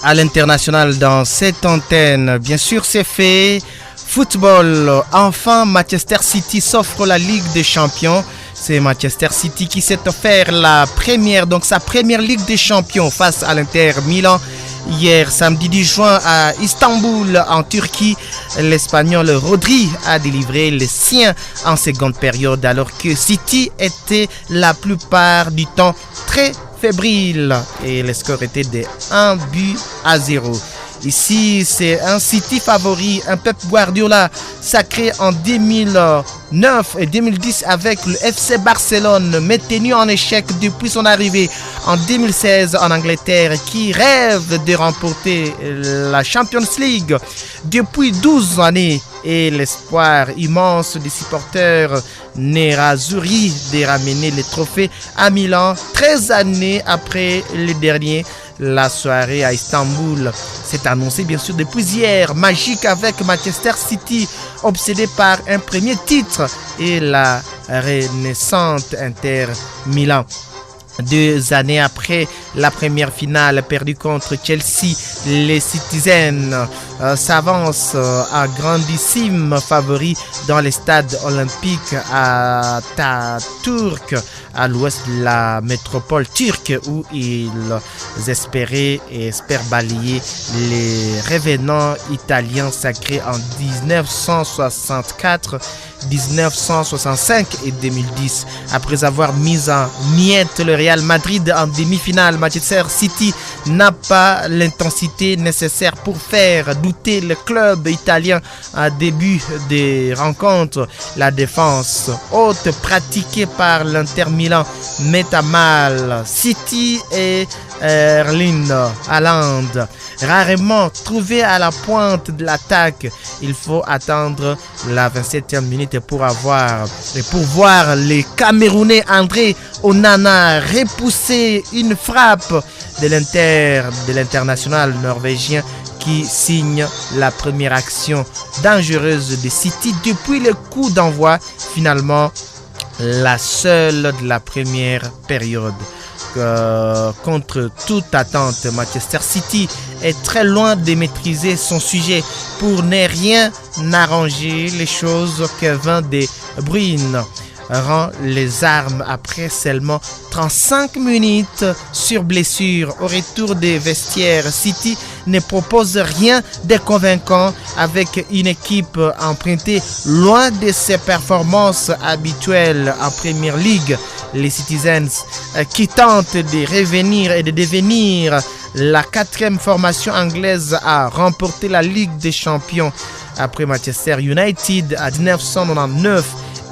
À l'international dans cette antenne, bien sûr c'est fait. Football, enfin Manchester City s'offre la Ligue des Champions. C'est Manchester City qui s'est offert sa première Ligue des Champions face à l'Inter Milan. Hier, samedi 10 juin à Istanbul, en Turquie, l'Espagnol Rodri a délivré les siens en seconde période alors que City était la plupart du temps très fébrile et le score était de 1-0. Ici, c'est un City favori, un Pep Guardiola sacré en 2009 et 2010 avec le FC Barcelone, mais tenu en échec depuis son arrivée en 2016 en Angleterre, qui rêve de remporter la Champions League depuis 12 années. Et l'espoir immense des supporters nerazzurri de ramener le trophée à Milan 13 années après le dernier. La soirée à Istanbul s'est annoncée bien sûr depuis hier, magique avec Manchester City, obsédé par un premier titre et la renaissante Inter Milan. 2 années après la première finale perdue contre Chelsea, les Citizens s'avancent à grandissime favori dans les stades olympiques à Atatürk, à l'ouest de la métropole turque, où ils espèrent balayer les revenants italiens sacrés en 1964, 1965 et 2010. Après avoir mis en miettes le Real Madrid en demi-finale, Manchester City n'a pas l'intensité nécessaire pour faire douter le club italien à début des rencontres. La défense haute pratiquée par l'Inter Milan met à mal City et Erling Haaland. Rarement trouvé à la pointe de l'attaque, il faut attendre la 27e minute pour voir les Camerounais André Onana repousser une frappe de l'international norvégien qui signe la première action dangereuse de City depuis le coup d'envoi, finalement la seule de la première période. Contre toute attente, Manchester City est très loin de maîtriser son sujet pour ne rien arranger les choses. Kevin De Bruyne rend les armes après seulement 35 minutes sur blessure. Au retour des vestiaires, City ne propose rien de convaincant avec une équipe empruntée loin de ses performances habituelles en Premier League. Les Citizens qui tentent de revenir et de devenir la 4e formation anglaise à remporter la Ligue des Champions après Manchester United à 1999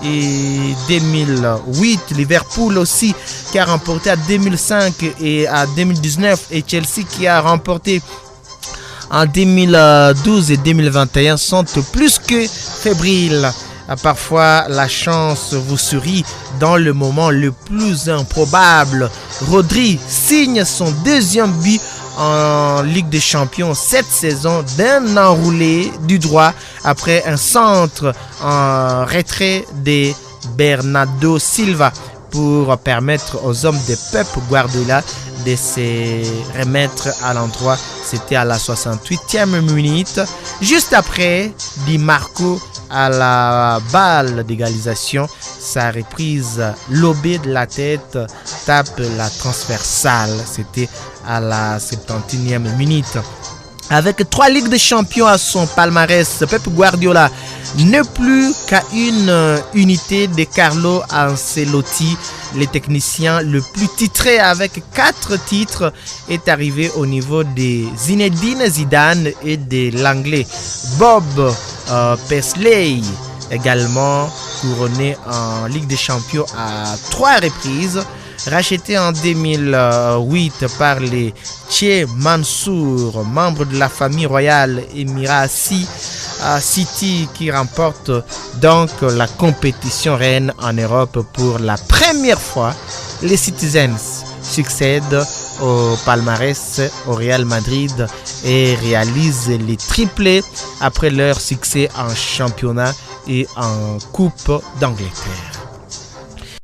et 2008, Liverpool aussi qui a remporté à 2005 et à 2019 et Chelsea qui a remporté en 2012 et 2021 sont plus que fébriles. Parfois, la chance vous sourit dans le moment le plus improbable. Rodri signe son 2e but en Ligue des Champions cette saison d'un enroulé du droit après un centre en retrait de Bernardo Silva pour permettre aux hommes de Pep Guardiola de se remettre à l'endroit. C'était à la 68e minute. Juste après, Di Marco à la balle d'égalisation, sa reprise lobée de la tête tape la transversale. C'était à la 71e minute. Avec 3 Ligues des Champions à son palmarès, Pep Guardiola n'est plus qu'à une unité de Carlo Ancelotti. Le technicien le plus titré avec 4 titres est arrivé au niveau de Zinedine Zidane et de l'anglais Bob Paisley, également couronné en Ligue des Champions à 3 reprises. Racheté en 2008 par les Che Mansour, membre de la famille royale Emirati, City qui remporte donc la compétition reine en Europe pour la première fois. Les Citizens succèdent au palmarès au Real Madrid et réalisent les triplés après leur succès en championnat et en Coupe d'Angleterre.